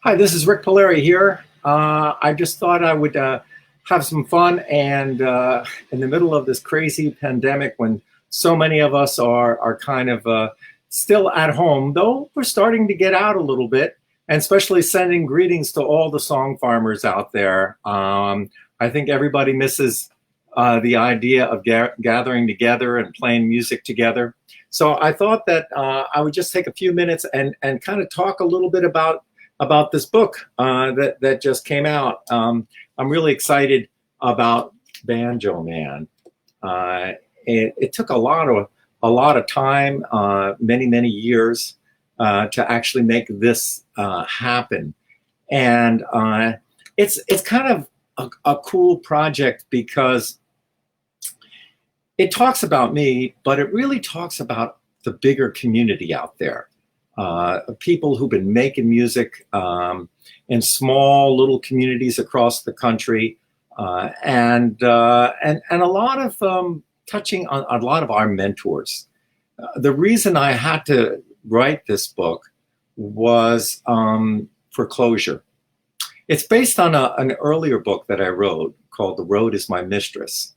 Hi, this is Rik Palieri here. I just thought I would have some fun, and in the middle of this crazy pandemic, when so many of us are kind of still at home, though we're starting to get out a little bit, and especially sending greetings to all the song farmers out there. I think everybody misses the idea of gathering together and playing music together. So I thought that I would just take a few minutes and kind of talk a little bit about this book that just came out. I'm really excited about Banjo Man. It took a lot of time, many years, to actually make this happen, and it's kind of a cool project because it talks about me, but it really talks about the bigger community out there. People who've been making music in small little communities across the country, and a lot of touching on a lot of our mentors. The reason I had to write this book was for closure. It's based on an earlier book that I wrote called "The Road Is My Mistress."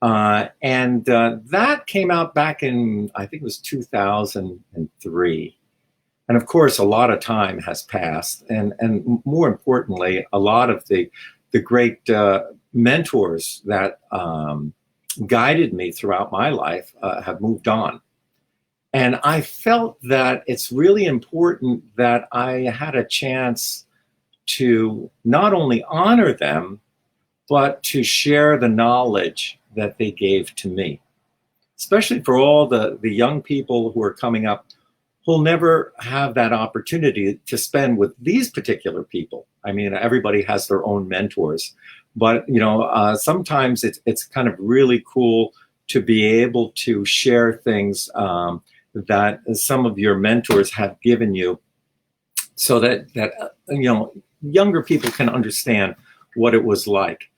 And that came out back in, I think it was 2003. And of course, a lot of time has passed. And more importantly, a lot of the great mentors that guided me throughout my life have moved on. And I felt that it's really important that I had a chance to not only honor them, but to share the knowledge that they gave to me, especially for all the young people who are coming up who'll never have that opportunity to spend with these particular people. I mean, everybody has their own mentors, but sometimes it's kind of really cool to be able to share things that some of your mentors have given you, so that younger people can understand what it was like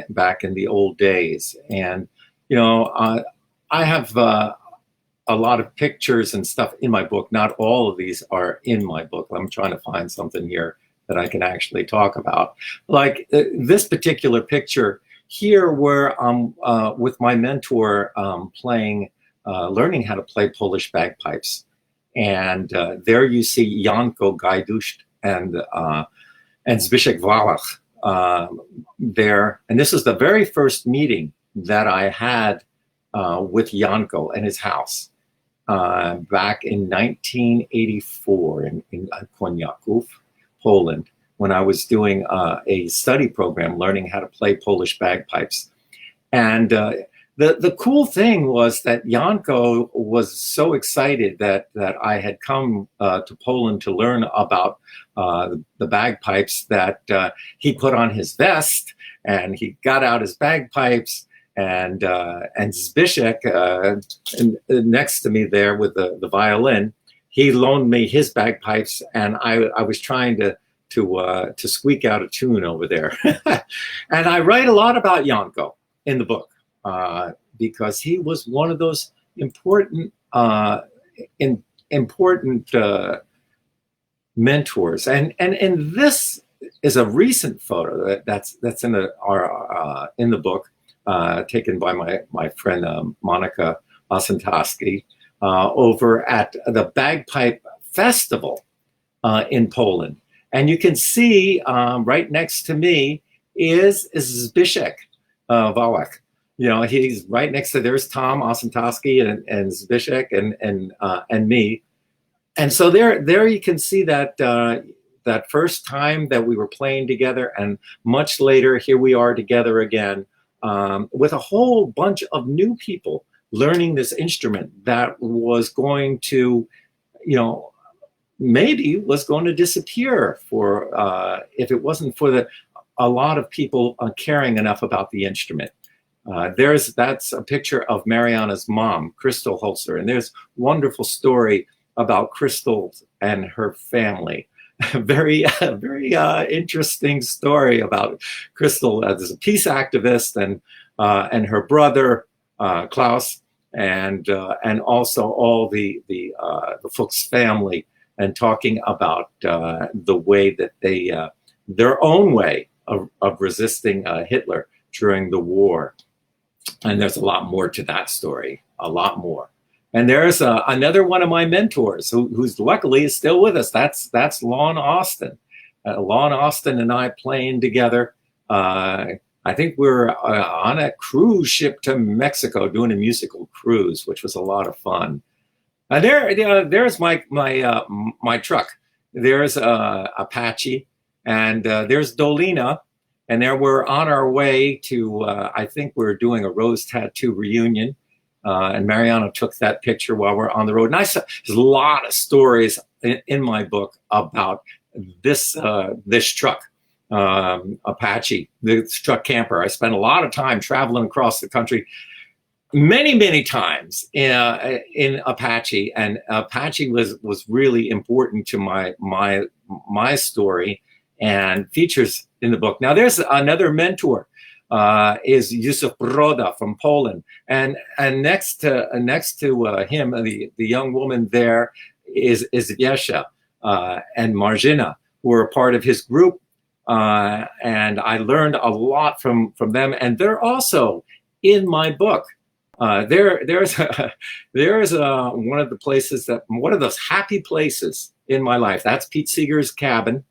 back in the old days. And I have a lot of pictures and stuff in my book. Not all of these are in my book. I'm trying to find something here that I can actually talk about. Like this particular picture here, where I'm with my mentor learning how to play Polish bagpipes. And there you see Janko Gajdusz and Zbyszek Wallach there. And this is the very first meeting that I had with Janko and his house back in 1984 in Koniaków, Poland, when I was doing a study program learning how to play Polish bagpipes. And the cool thing was that Janko was so excited that I had come to Poland to learn about the bagpipes that he put on his vest and he got out his bagpipes. And Zbyszek, next to me there with the violin, he loaned me his bagpipes, and I was trying to squeak out a tune over there. And I write a lot about Janko in the book because he was one of those important mentors. And this is a recent photo that's in the book. Taken by my friend Monica Osentoski over at the Bagpipe Festival in Poland. And you can see right next to me is Zbyszek Wallach. He's right next to, there's Tom Osentoski and Zbyszek and me. And so there you can see that that first time that we were playing together, and much later, here we are together again. With a whole bunch of new people learning this instrument that was going to, maybe was going to disappear for if it wasn't for a lot of people caring enough about the instrument. That's a picture of Mariana's mom, Crystal Holzer, and there's a wonderful story about Crystal and her family. Very interesting story about Crystal as a peace activist, and her brother Klaus, and also all the Fuchs family and talking about the way that they, their own way of resisting Hitler during the war. And there's a lot more to that story, a lot more. And there's another one of my mentors who's luckily is still with us. That's Lon Austin. Lon Austin and I playing together. I think we're on a cruise ship to Mexico doing a musical cruise, which was a lot of fun. There's my truck. There's Apache, and there's Dolina, and there we're on our way to. I think we're doing a Rose Tattoo reunion, and Mariano took that picture while we're on the road. And there's a lot of stories in my book about this truck, Apache, this truck camper. I spent a lot of time traveling across the country, many times in Apache, and Apache was really important to my story and features in the book. Now there's another mentor, is Yusuf Broda from Poland, and next to him, the young woman there is Yesha and Margina, who are a part of his group, and I learned a lot from them, and they're also in my book. There's one of the places one of those happy places in my life. That's Pete Seeger's cabin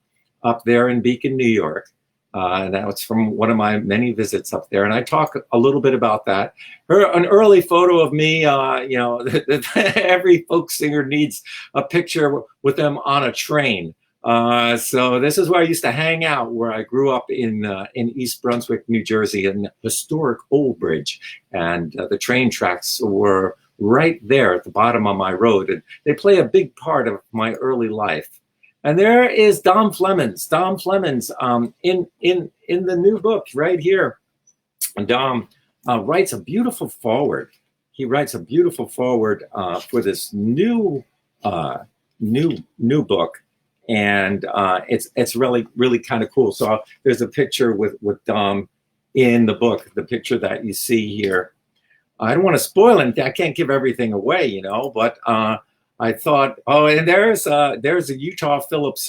up there in Beacon, New York. And that was from one of my many visits up there. And I talk a little bit about that. An early photo of me, every folk singer needs a picture with them on a train. So this is where I used to hang out, where I grew up in East Brunswick, New Jersey, in historic Old Bridge. And the train tracks were right there at the bottom of my road. And they play a big part of my early life. And there is Dom Flemons. Dom Flemons, in the new book right here, Dom writes a beautiful foreword. He writes a beautiful foreword for this new book, and it's really kind of cool. So there's a picture with Dom in the book. The picture that you see here. I don't want to spoil it. I can't give everything away, but. I thought, and there's a Utah Phillips.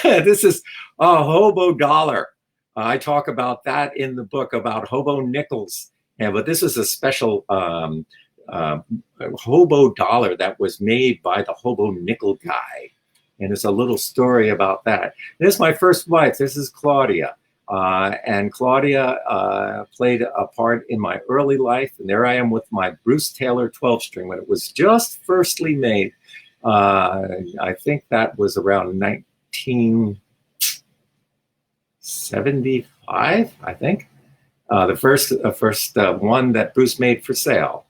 This is a hobo dollar. I talk about that in the book, about hobo nickels. But this is a special hobo dollar that was made by the hobo nickel guy. And there's a little story about that. This is my first wife. This is Claudia. And Claudia played a part in my early life. And there I am with my Bruce Taylor 12-string when it was just firstly made. I think that was around 1975, I think. The first one that Bruce made for sale.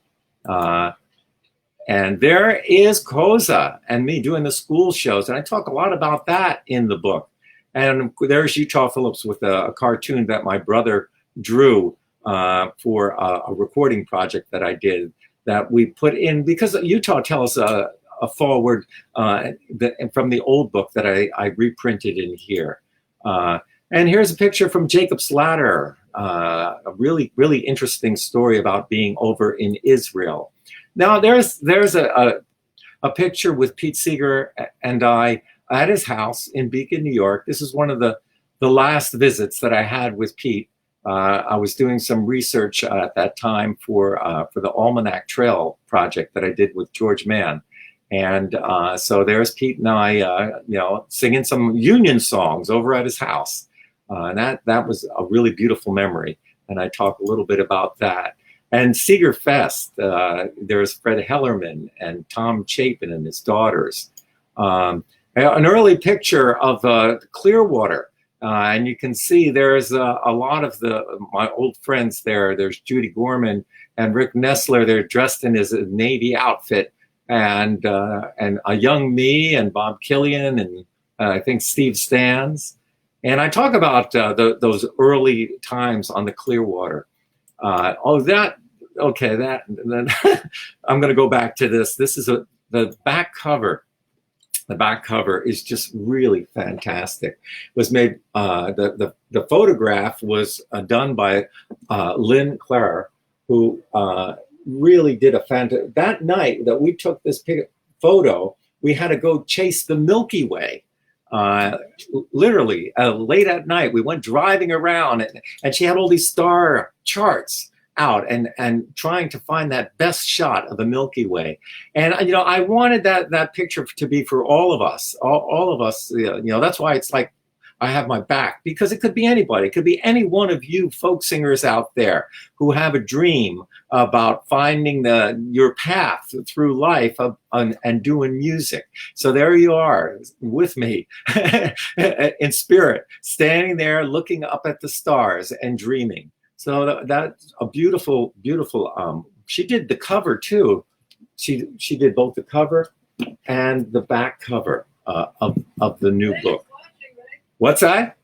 And there is Koza and me doing the school shows. And I talk a lot about that in the book. And there's Utah Phillips with a cartoon that my brother drew for a recording project that I did, that we put in, because Utah tells a forward from the old book that I reprinted in here. And here's a picture from Jacob's Ladder, a really interesting story about being over in Israel. Now there's a picture with Pete Seeger and I at his house in Beacon, New York. This is one of the last visits that I had with Pete. I was doing some research at that time for the Almanac Trail project that I did with George Mann. And so there's Pete and I, singing some Union songs over at his house. And that was a really beautiful memory. And I talk a little bit about that. And Seeger Fest, there's Fred Hellerman and Tom Chapin and his daughters. An early picture of Clearwater, and you can see there's a lot of my old friends there. There's Judy Gorman and Rick Nessler. They're dressed in his Navy outfit, and a young me and Bob Killian and I think Steve Stans. And I talk about those early times on the Clearwater. Then I'm going to go back to this. This is the back cover. The back cover is just really fantastic. It was made, the photograph was done by Lynn Clare, who really did a fantastic, that night that we took this photo we had to go chase the Milky Way. Literally late at night, we went driving around, and she had all these star charts out and trying to find that best shot of the Milky Way. And I wanted that picture to be for all of us, all of us. That's why it's like I have my back, because it could be anybody. It could be any one of you folk singers out there who have a dream about finding your path through life and doing music. So there you are with me in spirit, standing there looking up at the stars and dreaming. So that's a beautiful, beautiful. She did the cover too. She did both the cover and the back cover of the new book. What's that?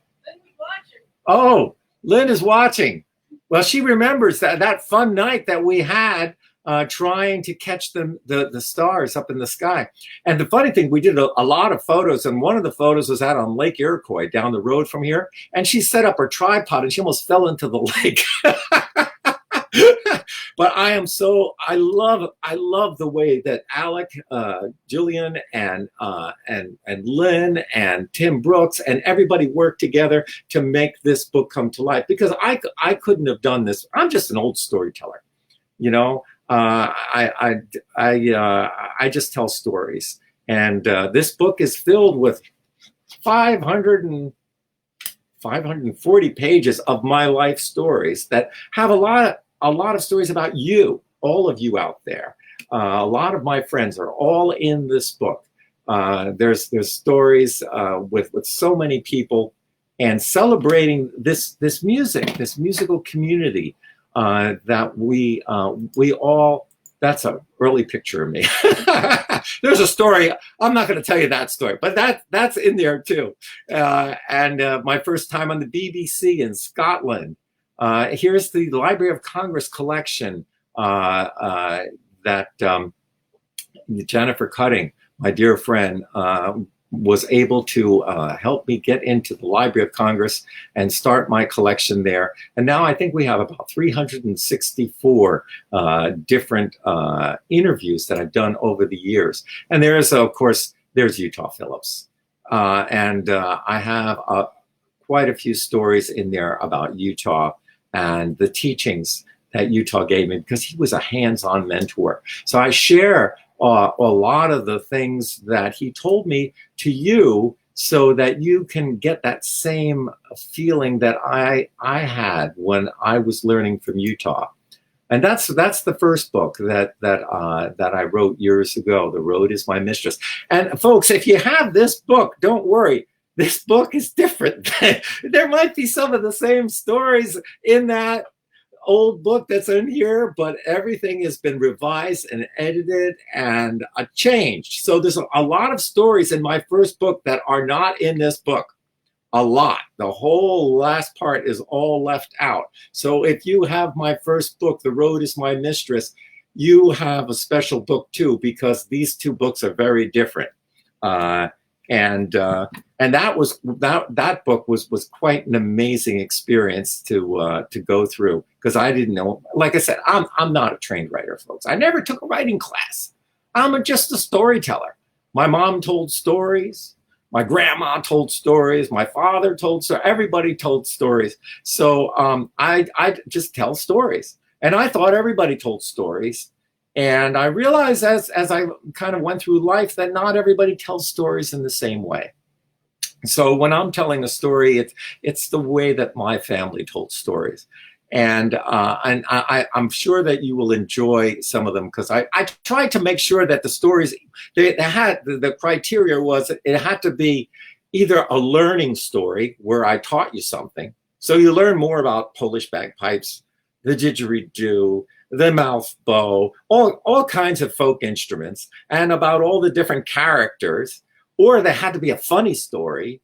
Oh, Lynn is watching. Well, she remembers that fun night that we had trying to catch the stars up in the sky. And the funny thing, we did a lot of photos, and one of the photos was out on Lake Iroquois down the road from here. And she set up her tripod and she almost fell into the lake. But I love the way that Alec, Jillian, and Lynn and Tim Brooks and everybody worked together to make this book come to life, because I couldn't have done this. I'm just an old storyteller, I just tell stories, and this book is filled with 540 pages of my life stories that have a lot of stories about you, all of you out there. A lot of my friends are all in this book. There's stories with so many people, and celebrating this musical community that we all. That's an early picture of me. There's a story. I'm not going to tell you that story, but that's in there too. And my first time on the BBC in Scotland. Here's the Library of Congress collection that Jennifer Cutting, my dear friend, was able to help me get into the Library of Congress and start my collection there. And now I think we have about 364 different interviews that I've done over the years. And there's Utah Phillips. And I have quite a few stories in there about Utah and the teachings that Utah gave me, because he was a hands-on mentor. So I share a lot of the things that he told me to you, so that you can get that same feeling that I had when I was learning from Utah. And that's the first book that I wrote years ago. The Road is My Mistress. And folks, if you have this book, don't worry. This book is different. There might be some of the same stories in that old book that's in here, but everything has been revised and edited and changed. So there's a lot of stories in my first book that are not in this book. A lot. The whole last part is all left out. So if you have my first book, The Road is My Mistress, you have a special book too, because these two books are very different. And that book was quite an amazing experience to go through, because I didn't know. Like I said, I'm not a trained writer, folks. I never took a writing class. I'm just a storyteller. My mom told stories. My grandma told stories. My father told stories. Everybody told stories. So I just tell stories, and I thought everybody told stories. And I realized as I kind of went through life that not everybody tells stories in the same way. So when I'm telling a story, it's the way that my family told stories. And I'm sure that you will enjoy some of them, because I tried to make sure that the stories, they had, the criteria was it had to be either a learning story where I taught you something. So you learn more about Polish bagpipes, the didgeridoo, the mouth bow, all kinds of folk instruments, and about all the different characters. Or there had to be a funny story,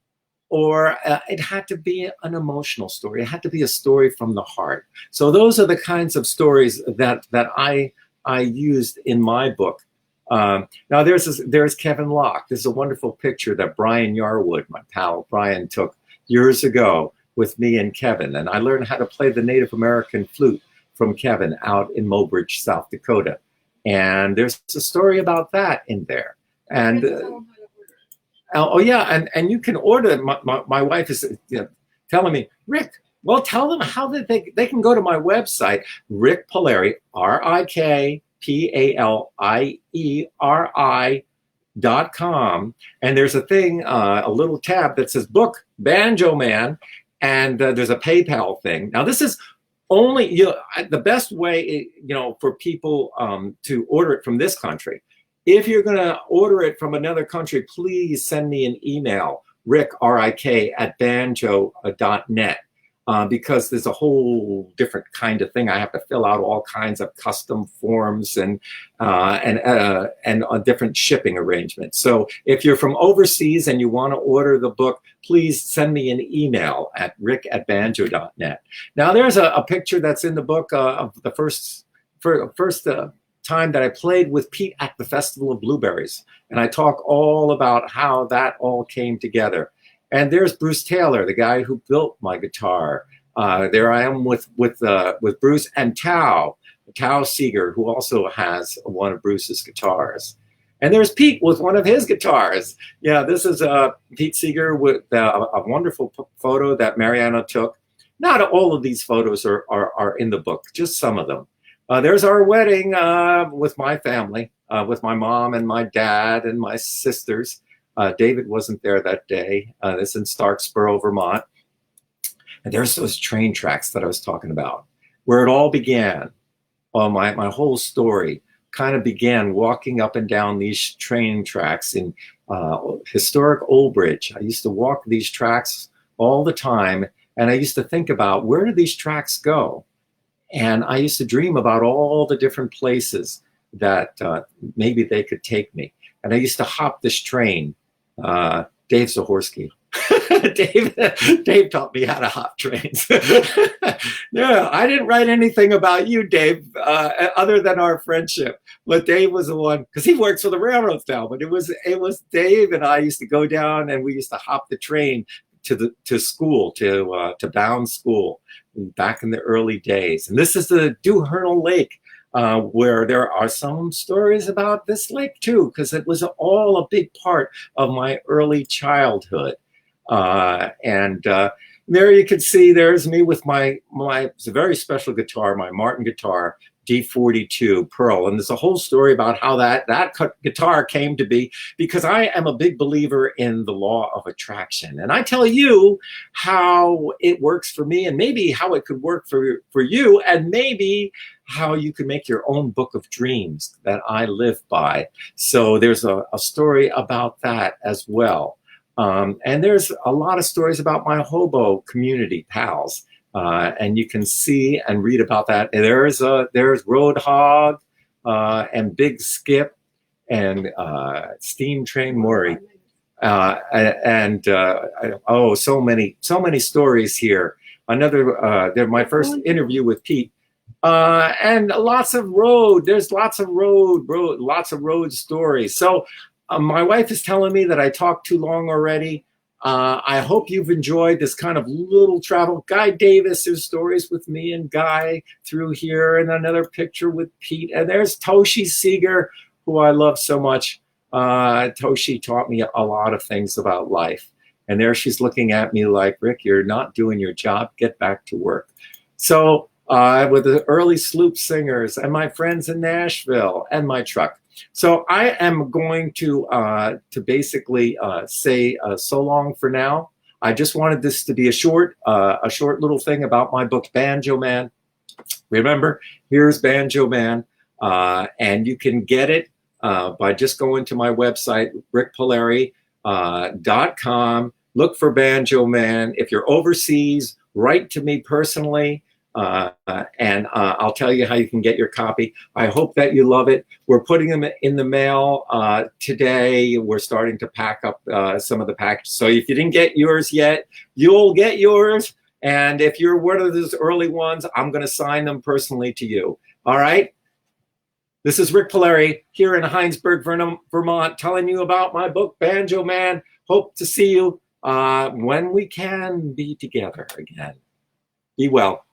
or it had to be an emotional story. It had to be a story from the heart. So those are the kinds of stories that I used in my book. Now there's Kevin Locke. This is a wonderful picture that Brian Yarwood, my pal Brian, took years ago with me and Kevin. And I learned how to play the Native American flute from Kevin out in Mobridge, South Dakota. And there's a story about that in there. And oh yeah, and you can order. My wife is telling me, Rick, well, tell them how that they can go to my website, Rik Palieri, RikPalieri.com, and there's a thing, a little tab that says book Banjo Man, and there's a PayPal thing. Now this is only the best way for people to order it from this country. If you're going to order it from another country, please send me an email, Rik, R-I-K, @banjo.net. Because there's a whole different kind of thing. I have to fill out all kinds of custom forms and different shipping arrangements. So if you're from overseas and you want to order the book, please send me an email at rik@banjo.net. Now there's a picture that's in the book of the first time that I played with Pete at the Festival of Blueberries, and I talk all about how that all came together. And there's Bruce Taylor, the guy who built my guitar. There I am with Bruce and Tao Seeger, who also has one of Bruce's guitars. And there's Pete with one of his guitars. Yeah, this is Pete Seeger with a wonderful photo that Mariana took. Not all of these photos are in the book, just some of them. There's our wedding with my family, with my mom and my dad and my sisters. David wasn't there that day. This in Starksboro, Vermont. And there's those train tracks that I was talking about, where it all began. My whole story kind of began walking up and down these train tracks in historic Old Bridge. I used to walk these tracks all the time, and I used to think about, where do these tracks go? And I used to dream about all the different places that maybe they could take me. And I used to hop this train. Dave Zahorsky. Dave taught me how to hop trains. Yeah, I didn't write anything about you, Dave, other than our friendship. But Dave was the one, because he works for the railroads now. But it was Dave and I used to go down, and we used to hop the train to school, to Bound School, back in the early days. And this is the Duhernal Lake. Where there are some stories about this lake too, because it was all a big part of my early childhood. And there you can see there's me with my it's a very special guitar, my Martin guitar, D42 Pearl. And there's a whole story about how that guitar came to be, because I am a big believer in the law of attraction. And I tell you how it works for me, and maybe how it could work for you, and maybe how you can make your own book of dreams that I live by. So there's a story about that as well. And there's a lot of stories about my hobo community pals. And you can see and read about that. And there's Roadhog and Big Skip and Steam Train Maury. Oh, so many stories here. My first interview with Pete. And lots of road. There's lots of road stories. So my wife is telling me that I talked too long already. I hope you've enjoyed this kind of little travel. Guy Davis, there's stories with me and Guy through here, and another picture with Pete. And there's Toshi Seeger, who I love so much. Toshi taught me a lot of things about life. And there she's looking at me like, Rick, you're not doing your job. Get back to work. So with the early sloop singers and my friends in Nashville and my truck. So I am going to basically say so long for now. I just wanted this to be a short little thing about my book, Banjo Man. Remember, here's Banjo Man, and you can get it by just going to my website, rikpalieri.com. Look for Banjo Man. If you're overseas, write to me personally. And I'll tell you how you can get your copy. I hope that you love it. We're putting them in the mail today. We're starting to pack up some of the packages. So if you didn't get yours yet, you'll get yours. And if you're one of those early ones, I'm going to sign them personally to you. All right? This is Rik Palieri here in Heinsberg, Vermont, telling you about my book, Banjo Man. Hope to see you when we can be together again. Be well.